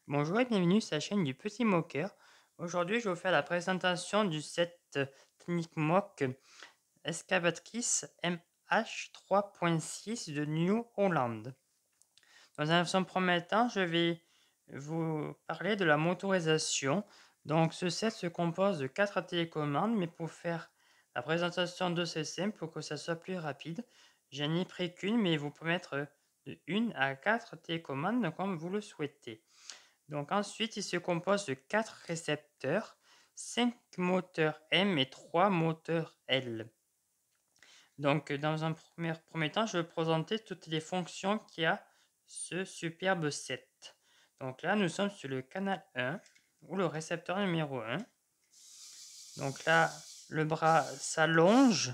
Bonjour et bienvenue sur la chaîne du Petit Moqueur. Aujourd'hui, je vais vous faire la présentation du set Technic-Mock Excavatrice MH3.6 de New Holland. Dans un premier temps, je vais vous parler de la motorisation. Donc, ce set se compose de 4 télécommandes, mais pour faire la présentation de ce set, pour que ça soit plus rapide, j'en ai pris qu'une, mais vous pouvez mettre de 1 à 4 télécommandes comme vous le souhaitez. Donc ensuite, il se compose de 4 récepteurs, 5 moteurs M et 3 moteurs L. Donc dans un premier temps, je vais présenter toutes les fonctions qu'il y a ce superbe set. Donc là, nous sommes sur le canal 1 ou le récepteur numéro 1. Donc là, le bras s'allonge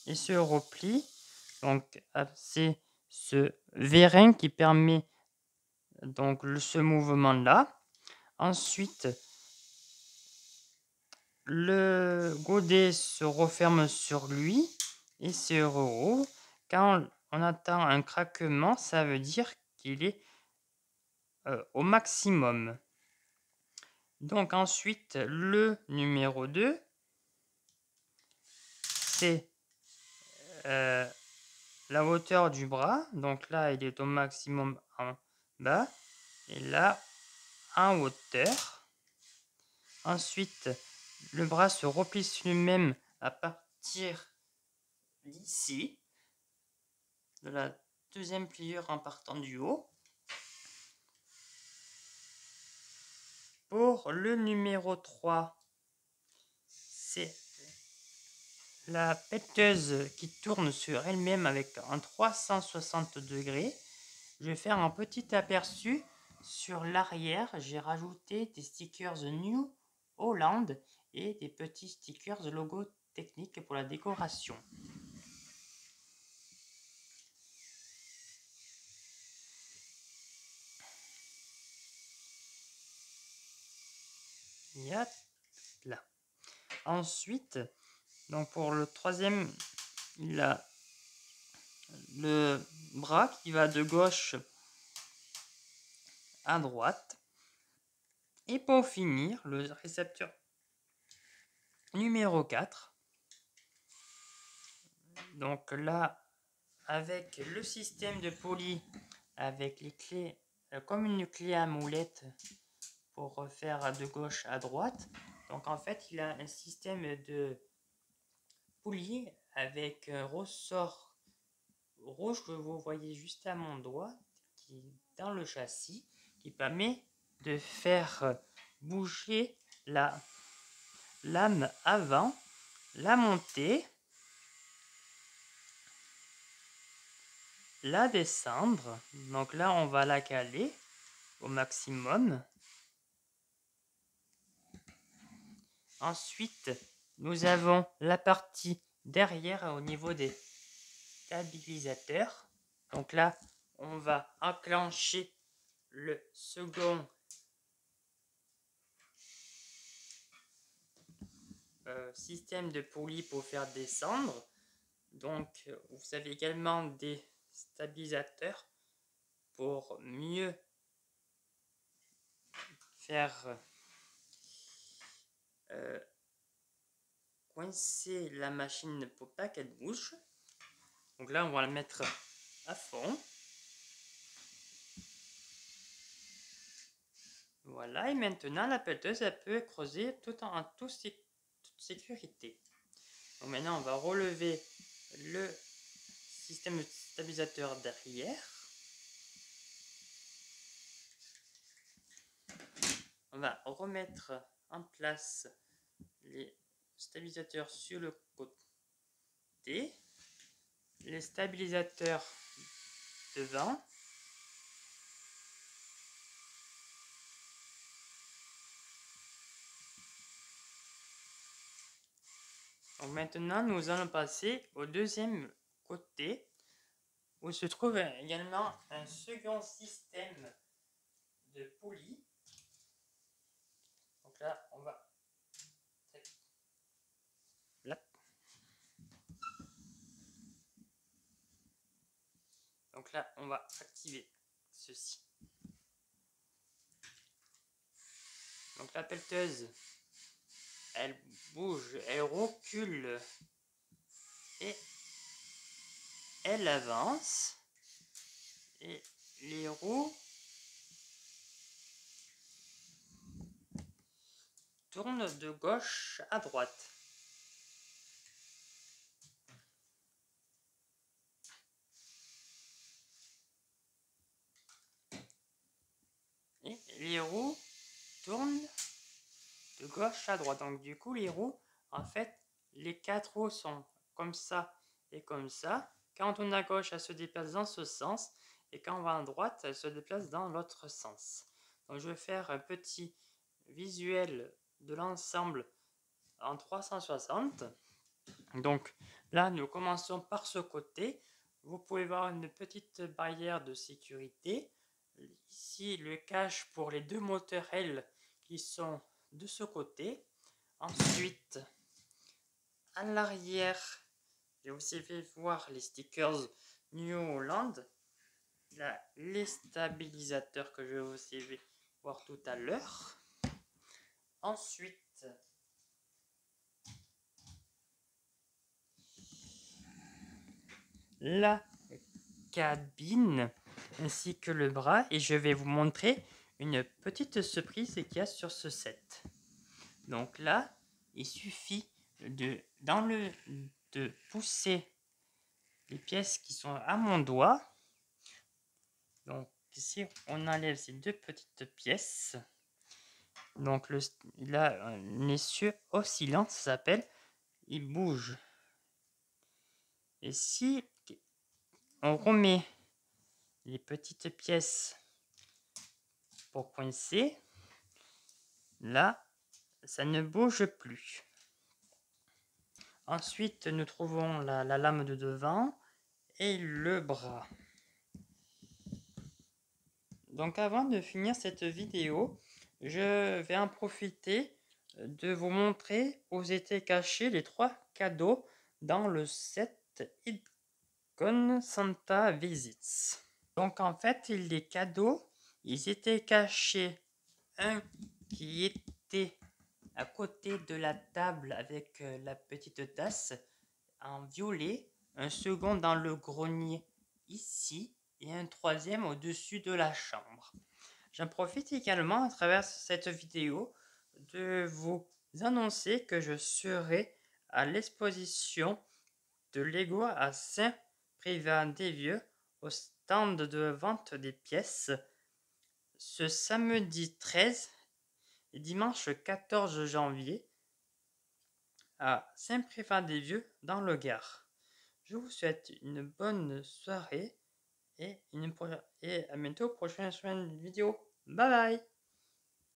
et se replie. Donc c'est ce vérin qui permet donc ce mouvement-là. Ensuite, le godet se referme sur lui et se rouvre. Quand on attend un craquement, ça veut dire qu'il est au maximum. Donc ensuite, le numéro 2, c'est la hauteur du bras. Donc là, il est au maximum en bas et là, en hauteur. Ensuite, le bras se replie sur lui-même à partir d'ici, de la deuxième pliure en partant du haut. Pour le numéro 3, c'est la pelleteuse qui tourne sur elle-même avec un 360 degrés. Je vais faire un petit aperçu sur l'arrière. J'ai rajouté des stickers New Holland et des petits stickers logo technique pour la décoration. Il y a là. Ensuite, donc pour le troisième, il a le bras qui va de gauche à droite. Et pour finir, le récepteur numéro 4. Donc là, avec le système de poli, avec les clés, comme une clé à molette pour faire de gauche à droite. Donc en fait, il a un système de poli avec un ressort rouge que vous voyez juste à mon doigt, qui est dans le châssis, qui permet de faire bouger la lame avant, la monter, la descendre. Donc là, on va la caler au maximum. Ensuite, nous avons la partie derrière au niveau des stabilisateurs. Donc là, on va enclencher le second système de poulie pour faire descendre. Donc, vous avez également des stabilisateurs pour mieux faire coincer la machine pour pas qu'elle bouge. Donc là, on va la mettre à fond. Voilà, et maintenant la pelleteuse elle peut creuser toute sécurité. Donc maintenant, on va relever le système de stabilisateur derrière. On va remettre en place les stabilisateurs sur le côté, les stabilisateurs devant. Donc maintenant, nous allons passer au deuxième côté où se trouve également un second système de poulie. Donc là, on va là. Donc là, on va activer ceci. Donc la pelleteuse, elle bouge, elle recule et elle avance. Et les roues tournent de gauche à droite. Et les roues tournent de gauche à droite. Donc du coup, les roues, en fait, les 4 roues sont comme ça et comme ça. Quand on tourne à gauche, elles se déplacent dans ce sens. Et quand on va à droite, elles se déplacent dans l'autre sens. Donc je vais faire un petit visuel de l'ensemble en 360. Donc là, nous commençons par ce côté. Vous pouvez voir une petite barrière de sécurité. Ici, le cache pour les 2 moteurs L qui sont de ce côté. Ensuite, à l'arrière, j'ai aussi fait voir les stickers New Holland. Là, les stabilisateurs que je vais aussi voir tout à l'heure. Ensuite, la cabine ainsi que le bras, et je vais vous montrer une petite surprise qu'il y a sur ce set. Donc là, il suffit de pousser les pièces qui sont à mon doigt. Donc ici, on enlève ces 2 petites pièces. Donc il a un essieu oscillant, ça s'appelle, il bouge. Et si on remet les petites pièces pour coincer, là, ça ne bouge plus. Ensuite, nous trouvons la lame de devant et le bras. Donc avant de finir cette vidéo, je vais en profiter de vous montrer où étaient cachés les 3 cadeaux dans le set Icon Santa Visits. Donc en fait, les cadeaux, ils étaient cachés. Un qui était à côté de la table avec la petite tasse en violet, un second dans le grenier ici et un troisième au-dessus de la chambre. J'en profite également à travers cette vidéo de vous annoncer que je serai à l'exposition de Lego à Saint-Privat-des-Vieux au stand de vente des pièces ce samedi 13 et dimanche 14 janvier à Saint-Privat-des-Vieux dans le Gard. Je vous souhaite une bonne soirée et à bientôt pour une prochaine vidéo. Bye bye.